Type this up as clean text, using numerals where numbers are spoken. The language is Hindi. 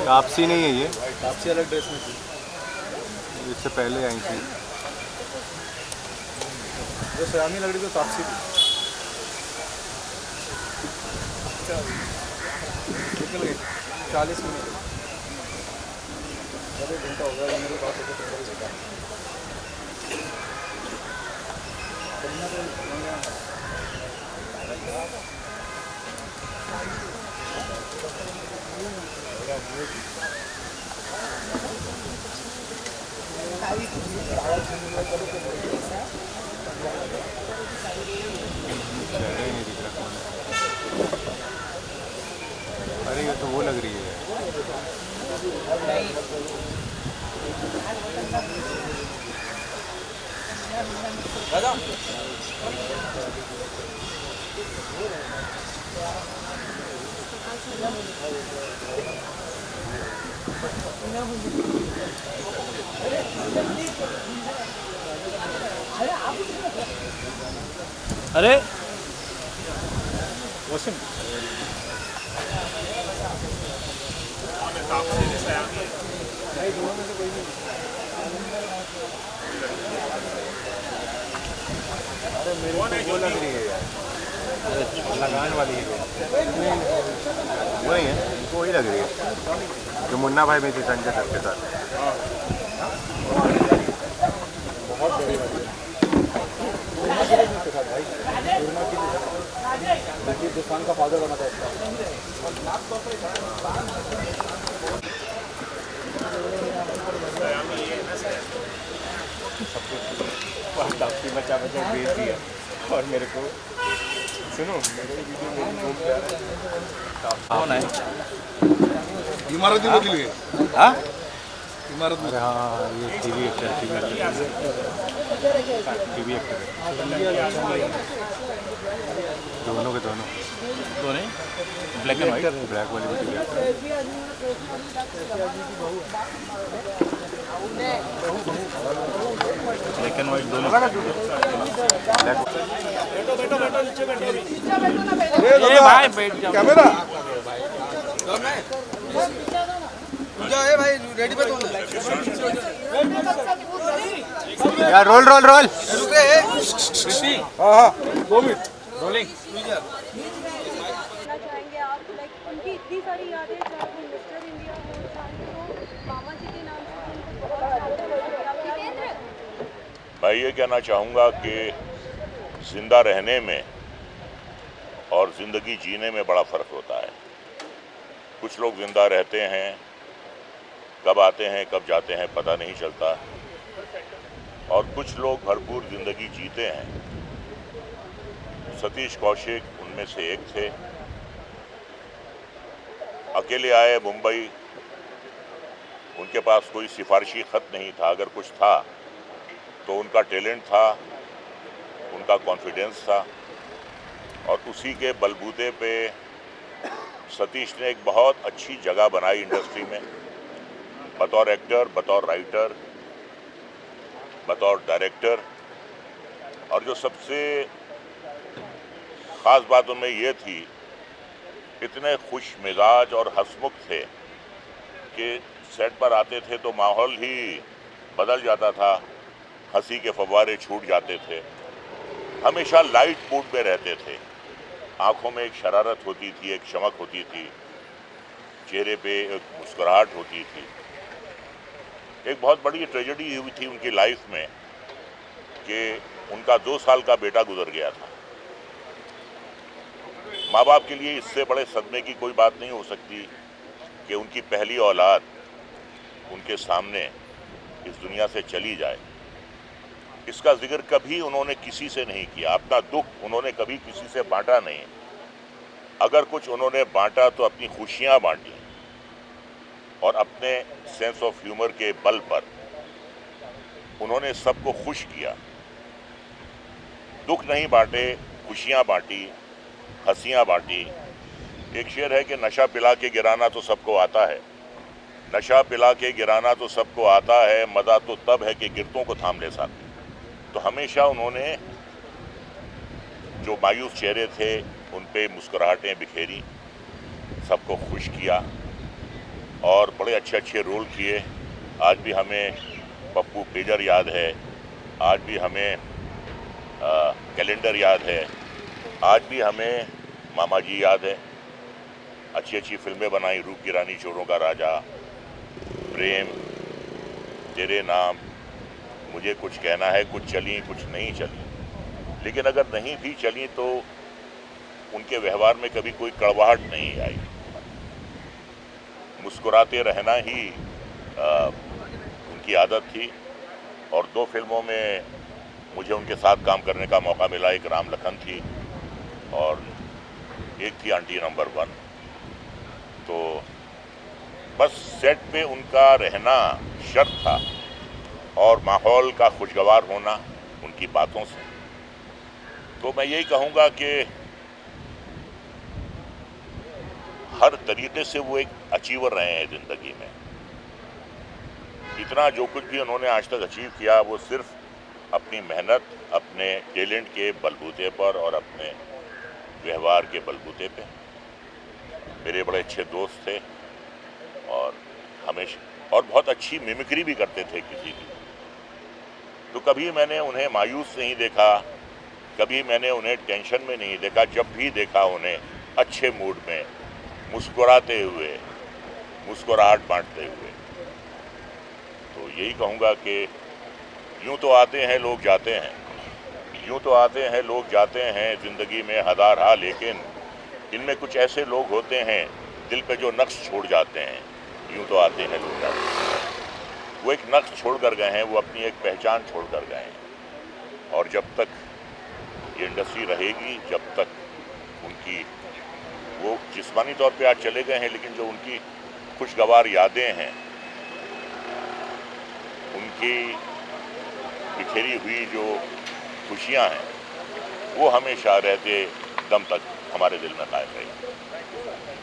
तापसी नहीं है ये, तापसी अलग ड्रेस में थी, इससे पहले आई थी। जो सयामी लग रही थी तापसी थी। निकल गई 40 मिनट, अरे घंटा हो गया मेरे पास होकर अरे ये तो वो लग रही है। अरे वॉशिंग अरे मेरे को वो लग रही है यार, लगान वाली है। वही है, इनको वही लग रही है जो मुन्ना भाई में थी संजय दत्त के साथ। बहुत बड़ी बात है भाई, दिलजीत दोसांझ का फादर बना था उसका। तापसी बचा बचा बेच दिया और मेरे को सुनो, मेरे वीडियो में घूम जा रहा है। कौन है? इमारत में के लिए, हाँ इमारत में। अरे हाँ, ये टीवी एक्टर दोनों के दोनों दोनों ब्लैक एंड व्हाइट, ब्लैक वाली भी टीवी ब्लैक एंड व्हाइट दोनों। भाई बैठ जाओ। कैमरा यार, रोल रोल रोल। हाँ हाँ 2 मिनट रोलिंग। चाहेंगे आप, लाइक उनकी इतनी सारी यादें, चाहे वो मिस्टर इंडिया हो, चाहे वो मामा जी के नाम से उनको बहुत यादें। मैं ये कहना चाहूँगा कि जिंदा रहने में और ज़िंदगी जीने में बड़ा फ़र्क होता है। कुछ लोग जिंदा रहते हैं, कब आते हैं कब जाते हैं पता नहीं चलता, और कुछ लोग भरपूर ज़िंदगी जीते हैं। सतीश कौशिक उनमें से एक थे। अकेले आए मुंबई, उनके पास कोई सिफारिशी ख़त नहीं था, अगर कुछ था तो उनका टैलेंट था, उनका कॉन्फिडेंस था, और उसी के बलबूते पे सतीश ने एक बहुत अच्छी जगह बनाई इंडस्ट्री में, बतौर एक्टर, बतौर राइटर, बतौर डायरेक्टर। और जो सबसे ख़ास बात उनमें ये थी, इतने खुश मिजाज और हंसमुख थे कि सेट पर आते थे तो माहौल ही बदल जाता था, हंसी के फव्वारे छूट जाते थे। हमेशा लाइट मूड में रहते थे, आंखों में एक शरारत होती थी, एक चमक होती थी, चेहरे पे एक मुस्कुराहट होती थी। एक बहुत बड़ी ट्रेजेडी हुई थी उनकी लाइफ में कि उनका 2 साल का बेटा गुजर गया था। माँ बाप के लिए इससे बड़े सदमे की कोई बात नहीं हो सकती कि उनकी पहली औलाद उनके सामने इस दुनिया से चली जाए। इसका जिक्र कभी उन्होंने किसी से नहीं किया, अपना दुख उन्होंने कभी किसी से बांटा नहीं। अगर कुछ उन्होंने बांटा तो अपनी खुशियां बांटी, और अपने सेंस ऑफ ह्यूमर के बल पर उन्होंने सबको खुश किया। दुख नहीं बांटे, खुशियां बांटी, हंसियां बांटी। एक शेर है कि नशा पिला के गिराना तो सबको आता है, नशा पिला के गिराना तो सबको आता है, मज़ा तो तब है कि गिरतों को थाम ले साथ। तो हमेशा उन्होंने जो मायूस चेहरे थे उन पे मुस्कुराहटें बिखेरी, सबको खुश किया और बड़े अच्छे अच्छे रोल किए। आज भी हमें पप्पू पेजर याद है, आज भी हमें कैलेंडर याद है, आज भी हमें मामा जी याद है। अच्छी अच्छी फिल्में बनाई, रूप की रानी, चोरों का राजा, प्रेम, तेरे नाम, मुझे कुछ कहना है, कुछ चली कुछ नहीं चली। लेकिन अगर नहीं भी चली तो उनके व्यवहार में कभी कोई कड़वाहट नहीं आई। मुस्कुराते रहना ही उनकी आदत थी। और 2 फिल्मों में मुझे उनके साथ काम करने का मौका मिला। एक राम लखन थी और एक थी आंटी नंबर 1। तो बस सेट पे उनका रहना शर्त था और माहौल का खुशगवार होना उनकी बातों से। तो मैं यही कहूँगा कि हर तरीके से वो एक अचीवर रहे हैं ज़िंदगी में। इतना जो कुछ भी उन्होंने आज तक अचीव किया वो सिर्फ अपनी मेहनत, अपने टैलेंट के बलबूते पर और अपने व्यवहार के बलबूते पे। मेरे बड़े अच्छे दोस्त थे और हमेशा और बहुत अच्छी मिमिक्री भी करते थे किसी की। तो कभी मैंने उन्हें मायूस नहीं देखा, कभी मैंने उन्हें टेंशन में नहीं देखा। जब भी देखा उन्हें अच्छे मूड में, मुस्कुराते हुए, मुस्कुराहट बांटते हुए। तो यही कहूँगा कि यूँ तो आते हैं लोग जाते हैं, यूँ तो आते हैं लोग जाते हैं ज़िंदगी में हज़ार, लेकिन इनमें कुछ ऐसे लोग होते हैं दिल पे जो नक्श छोड़ जाते हैं। यूँ तो आते हैं लोग जाते हैं, वो एक नक्श छोड़ कर गए हैं, वो अपनी एक पहचान छोड़ कर गए हैं। और जब तक ये इंडस्ट्री रहेगी, जब तक उनकी वो जिस्मानी तौर पे आज चले गए हैं, लेकिन जो उनकी खुशगवार यादें हैं, उनकी बिखेरी हुई जो खुशियां हैं, वो हमेशा रहते दम तक हमारे दिल में कायम रहेगी।